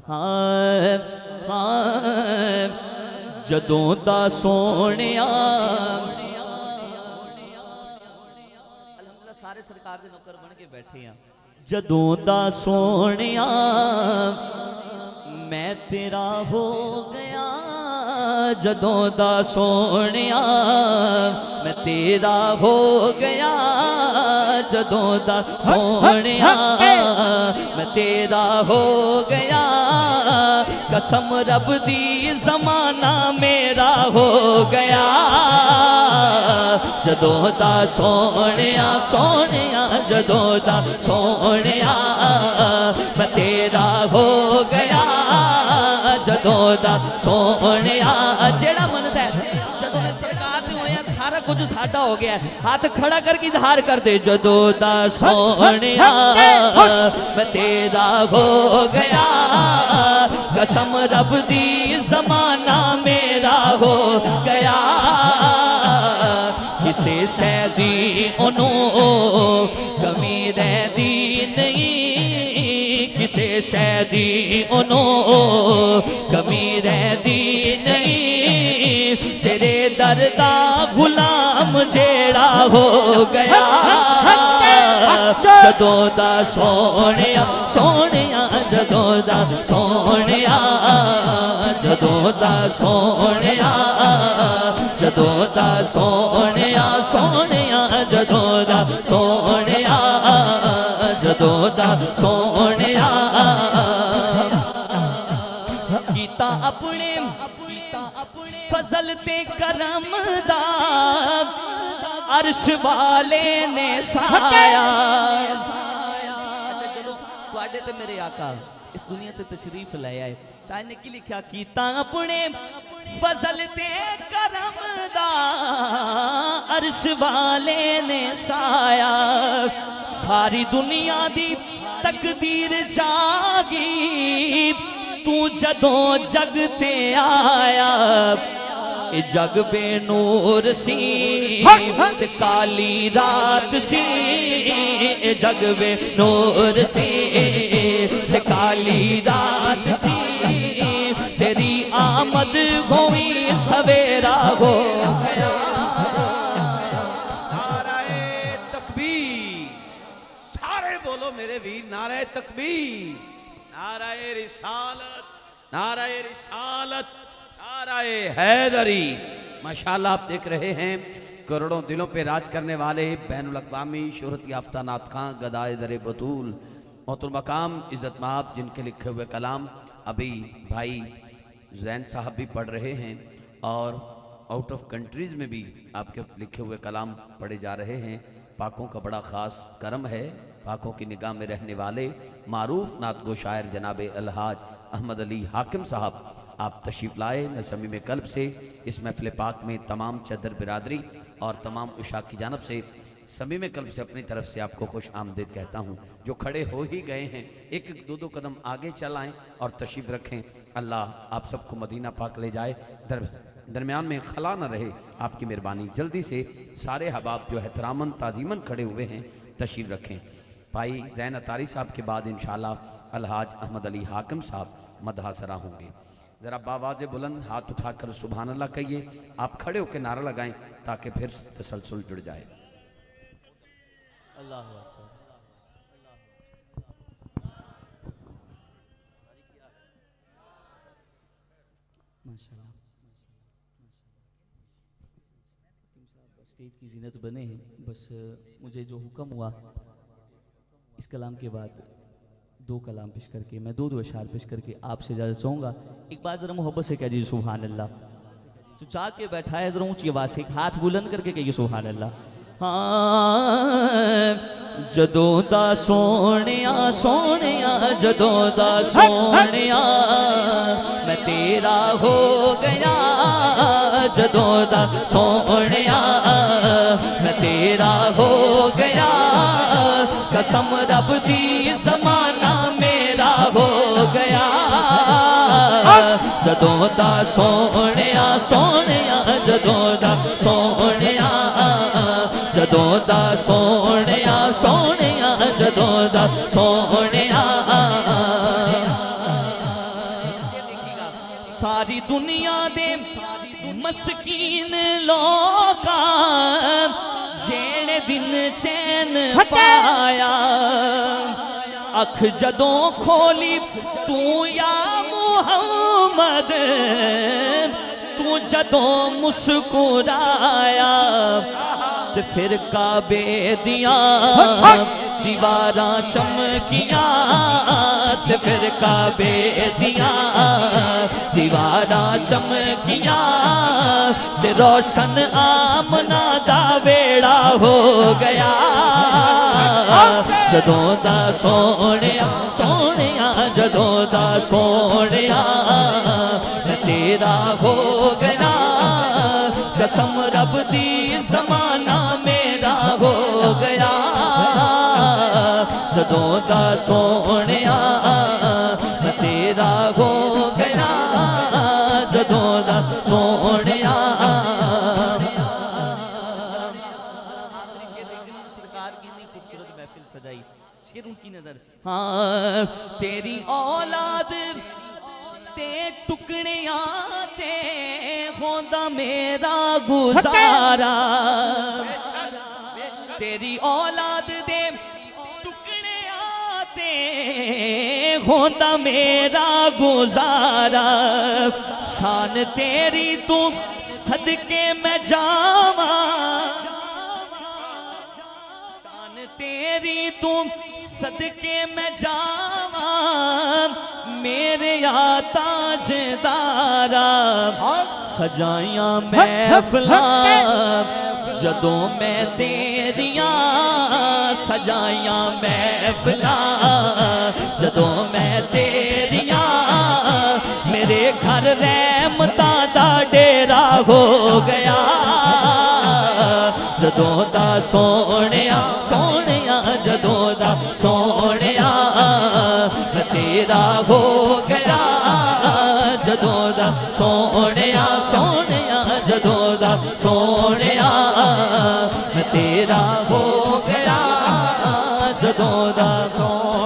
हाँ हाँ जदों दा सोहणिया अल्हम्दुलिल्लाह सारे सरकार दे नौकर बन के बैठे हैं। जदों दा सोहणिया मैं तेरा हो गया, जदों दा सोहणिया मैं तेरा हो गया, जदों दा सोहणिया मैं तेरा हो गया, कसम रब दी ज़माना मेरा हो गया। जदों दा सोहणिया सोहणिया जदों दा सोहणिया मैं तेरा हो गया, जदों दा सोहणिया जेड़ा मनदा है जदों दे सरकार दे होया सारा कुछ साडा हो गया। हाथ खड़ा करके इजहार कर दे जदों दा सोहणिया मैं तेरा हो गया, कसम रब दी ज़माना मेरा हो गया। किसे सैदी ओनू कमी रहती नहीं, किसे सैदी ओनू कमी रहती नहीं, तेरे दर्दा गुलाम जेड़ा हो गया। जदों दा सोहणिया सोहणिया जदों दा सोहणिया, जदों दा सोहणिया जदों दा सोहणिया सोहणिया जदों दा सोहणिया जदों दा सोहणिया कीता अपने फजल ते करम दा अर्श वाले ने साया। तुहाडे ते मेरे आका इस दुनिया ते तशरीफ ले आए, शायद ने की लिखा कीता अपने फजल ते करम दा अर्श वाले ने साया। सारी दुनिया दी तकदीर जागी तू जदों जग ते आया। ए जग बेनूर सी ते काली रात सी, ए जग बेनूर सी ते काली रात सी, तेरी आमद होई सवेरा हो गया। नाराए तकबीर, सारे बोलो मेरे वीर नाराए तकबीर, नाराए रिसालत, नाराए रिसालत, नाराए हैदरी। माशाल्लाह आप देख रहे हैं करोड़ों दिलों पे राज करने वाले बैनुल अक़वामी शोहरत याफ्ता नात खां गदाए दरे बतूल मोहतरम मकाम इज़्ज़त माब, जिनके लिखे हुए कलाम अभी भाई जैन साहब भी पढ़ रहे हैं और आउट ऑफ कंट्रीज़ में भी आपके लिखे हुए कलाम पढ़े जा रहे हैं। पाकों का बड़ा ख़ास करम है, पाकों की निगाह में रहने वाले मारूफ नात गो शायर जनाब अलहाज अहमद अली हाकिम साहब आप तशरीफ़ लाए। मैं समीम कल्ब से इस महफ़िल पाक में तमाम चदर बिरादरी और तमाम उशा की जानब से समीम कल्ब से अपनी तरफ से आपको खुश आमदीद कहता हूँ। जो खड़े हो ही गए हैं एक एक दो दो कदम आगे चल आएँ और तशरीफ़ रखें। अल्लाह आप सबको मदीना पाक ले जाए, दरमियान में खला न रहे, आपकी मेहरबानी। जल्दी से सारे हबाब जो एहतरामन ताज़ीमन खड़े हुए हैं तशरीफ़ रखें। भाई ज़ैन अतारी साहब के बाद इंशाअल्लाह अलहाज अहमद अली हाकिम साहब मदहासरा होंगे। ज़रा बावाज़े बुलंद हाथ उठाकर सुभान अल्लाह कहिए। आप खड़े होकर नारा लगाएं ताकि फिर तसलसल जुड़ जाए। अल्लाह माशाल्लाह स्टेज की जीनत बने हैं। बस मुझे जो हुक्म हुआ इस कलाम के बाद दो कलाम पेश करके मैं दो अशार पेश करके आपसे इजाज़त चाहूँगा। एक बात ज़रा मोहब्बत से कह दीजिए सुभान अल्लाह। जो चाह के बैठा है ज़रा ऊँची आवाज़ से एक हाथ बुलंद करके कहिए सुभान अल्लाह। हाँ जदों दा सोहणिया सोहणिया जदों दा सोहणिया मैं तेरा हो गया, जदों दा सोहणिया मैं तेरा हो गया, कसम रब दी ज़माना मेरा हो गया। जदों दा सोहणिया सोहणिया जदों दा सोहणिया जदों दा सोहणिया सोहणिया जदों दा सोहणिया सारी दुनिया दे मस्कीन लोग जेड़े दिन चैन पाया अख जदों खोली तू या मुहम्मद तू जदों मुस्कुराया ते फिर काबे दियां दीवारां चमकियां ते फिर काबे दियां दीवारां चमकियां ते रोशन आमना दा वेड़ा हो गया जदों दा सोहणिया सोहणिया जदों दा सोहणिया मैं तेरा हो गया कसम रब दी ज़माना मेरा हो गया जदों दा सोहणिया मैं तेरा हो गया जदों दा सोहणिया सरकार की इतनी खूबसूरत महफिल सजाई शेर उनकी नजर हाँ तेरी औलाद ते टुकड़ियां ते होंदा मेरा गुजारा तेरी औलाद दे टुकड़ियां ते होंदा मेरा गुजारा शान तेरी तू सदके मैं जावा शान तेरी तू सदके मैं जावा मेरे ताजदारा सजाइयां महफिलां जदों मैं तेरियां सजाइयां महफिलां जदों मैं तेरियां मेरे घर रहमतां दा डेरा हो गया जदों दा सोहणिया सोहणिया जदों दा सोहणिया मैं तेरा हो गया जदों दा सोहणिया सोहणिया जदों दा सोहणिया मैं तेरा हो गया जदों दा सोहणिया